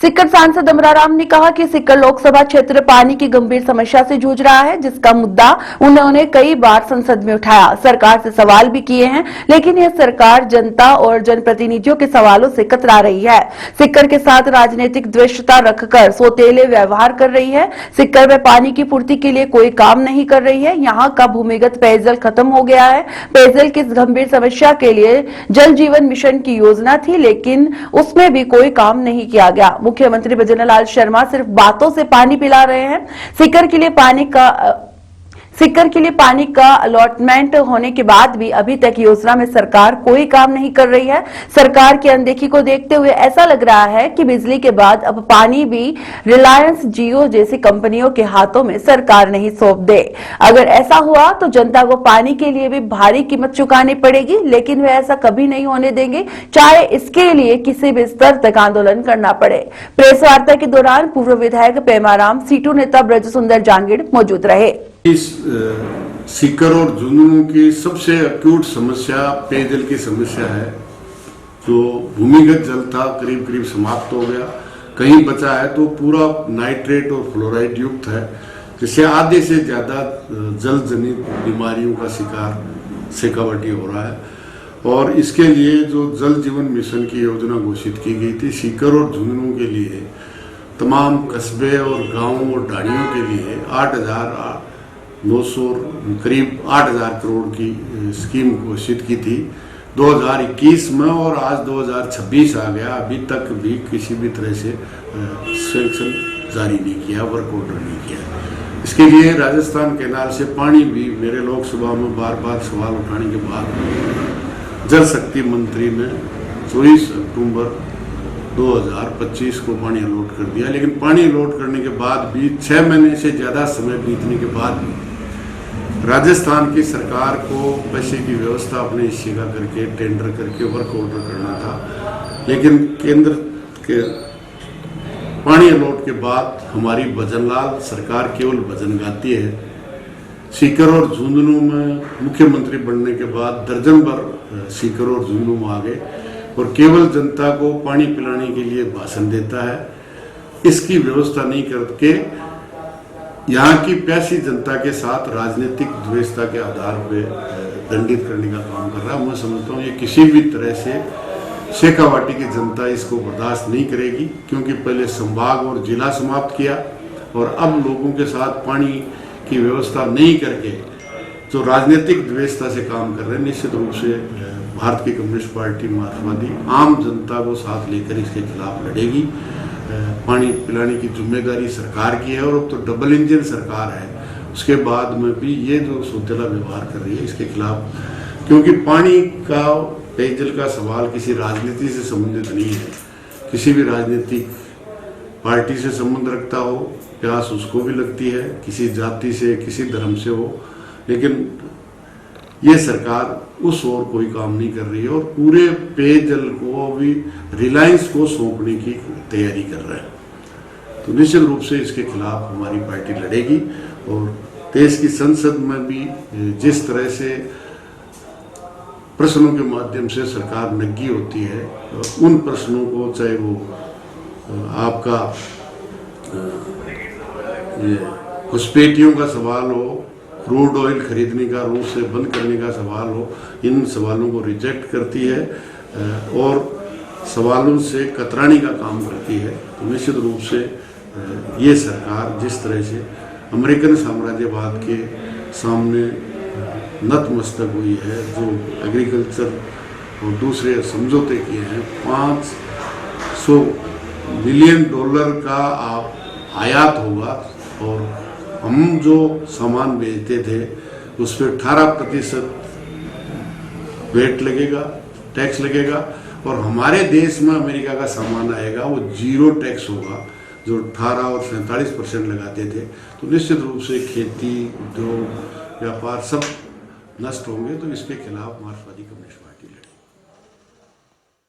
सीकर सांसद अमराराम ने कहा कि सीकर लोकसभा क्षेत्र पानी की गंभीर समस्या से जूझ रहा है, जिसका मुद्दा उन्होंने कई बार संसद में उठाया। सरकार से सवाल भी किए हैं, लेकिन यह सरकार जनता और जनप्रतिनिधियों के सवालों से कतरा रही है। सीकर के साथ राजनीतिक द्वेषता रखकर सौतेले व्यवहार कर रही है। सीकर में पानी की पूर्ति के लिए कोई काम नहीं कर रही है। यहाँ का भूमिगत पेयजल खत्म हो गया है। पेयजल की गंभीर समस्या के लिए जल जीवन मिशन की योजना थी, लेकिन उसमें भी कोई काम नहीं किया गया। मुख्यमंत्री भजन लाल शर्मा सिर्फ बातों से पानी पिला रहे हैं। सीकर के लिए पानी का अलॉटमेंट होने के बाद भी अभी तक योजना में सरकार कोई काम नहीं कर रही है। सरकार की अनदेखी को देखते हुए ऐसा लग रहा है कि बिजली के बाद अब पानी भी रिलायंस जियो जैसी कंपनियों के हाथों में सरकार नहीं सौंप दे। अगर ऐसा हुआ तो जनता को पानी के लिए भी भारी कीमत चुकानी पड़ेगी, लेकिन वे ऐसा कभी नहीं होने देंगे, चाहे इसके लिए किसी भी स्तर तक आंदोलन करना पड़े। प्रेस वार्ता के दौरान पूर्व विधायक पेमाराम, सीटू नेता ब्रज सुंदर जांगिड़ मौजूद रहे। इस सीकर और झुंझुनू की सबसे अक्यूट समस्या पेयजल की समस्या है। जो भूमिगत जल था करीब करीब समाप्त हो गया, कहीं बचा है तो पूरा नाइट्रेट और फ्लोराइड युक्त है, जिससे आधे से ज्यादा जल जनित बीमारियों का शिकार शेखावटी हो रहा है। और इसके लिए जो जल जीवन मिशन की योजना घोषित की गई थी, सीकर और झुंझुनू के लिए तमाम कस्बे और गांवों और ढाणियों के लिए 8,900 करीब 8,000 करोड़ की स्कीम घोषित की थी 2021 में, और आज 2026 आ गया, अभी तक भी किसी भी तरह से सैंक्शन जारी नहीं किया, वर्क ऑर्डर नहीं किया। इसके लिए राजस्थान कैनाल से पानी भी मेरे लोकसभा में बार बार सवाल उठाने के बाद जल शक्ति मंत्री ने 24 अक्टूबर 2025 को पानी अलॉट कर दिया। लेकिन पानी अलॉट करने के बाद भी 6 महीने से ज्यादा समय बीतने के बाद भी राजस्थान की सरकार को पैसे की व्यवस्था अपने हिस्से का करके टेंडर करके वर्क ऑर्डर करना था, लेकिन केंद्र के पानी अलॉट के बाद हमारी भजनलाल सरकार केवल भजन गाती है। सीकर और झुंझुनू में मुख्यमंत्री बनने के बाद दर्जन भर सीकर और झुंझुनू में आ गए और केवल जनता को पानी पिलाने के लिए भाषण देता है। इसकी व्यवस्था नहीं करके यहाँ की प्यासी जनता के साथ राजनीतिक द्वेषता के आधार पर दंडित करने का काम कर रहा है। मैं समझता हूँ ये किसी भी तरह से शेखावाटी की जनता इसको बर्दाश्त नहीं करेगी, क्योंकि पहले संभाग और जिला समाप्त किया और अब लोगों के साथ पानी की व्यवस्था नहीं करके जो राजनीतिक द्वेषता से काम कर रहे हैं। निश्चित रूप से भारत की कम्युनिस्ट पार्टी मार्क्सवादी आम जनता को साथ लेकर इसके खिलाफ लड़ेगी। पानी पिलाने की जिम्मेदारी सरकार की है और अब तो डबल इंजन सरकार है, उसके बाद में भी ये जो सौतेला व्यवहार कर रही है इसके खिलाफ, क्योंकि पानी का पेयजल का सवाल किसी राजनीति से संबंधित नहीं है। किसी भी राजनीतिक पार्टी से संबंध रखता हो, प्यास उसको भी लगती है, किसी जाति से किसी धर्म से हो, लेकिन ये सरकार उस ओर कोई काम नहीं कर रही है और पूरे पेयजल को अभी रिलायंस को सौंपने की तैयारी कर रहा है। तो निश्चित रूप से इसके खिलाफ हमारी पार्टी लड़ेगी और देश की संसद में भी जिस तरह से प्रश्नों के माध्यम से सरकार नग्गी होती है, उन प्रश्नों को, चाहे वो आपका घुसपैठियों का सवाल हो, क्रूड ऑयल खरीदने का रूस से बंद करने का सवाल हो, इन सवालों को रिजेक्ट करती है और सवालों से कतराने का काम करती है। तो निश्चित रूप से ये सरकार जिस तरह से अमेरिकन साम्राज्यवाद के सामने नतमस्तक हुई है, जो एग्रीकल्चर और दूसरे समझौते किए हैं, $500 बिलियन का आयात होगा और हम जो सामान बेचते थे उस पर 18% वेट लगेगा, टैक्स लगेगा, और हमारे देश में अमेरिका का सामान आएगा वो 0 टैक्स होगा, जो 18 और 47% लगाते थे। तो निश्चित रूप से खेती, उद्योग, व्यापार सब नष्ट होंगे। तो इसके खिलाफ मार्क्सवादी कम्युनिस्ट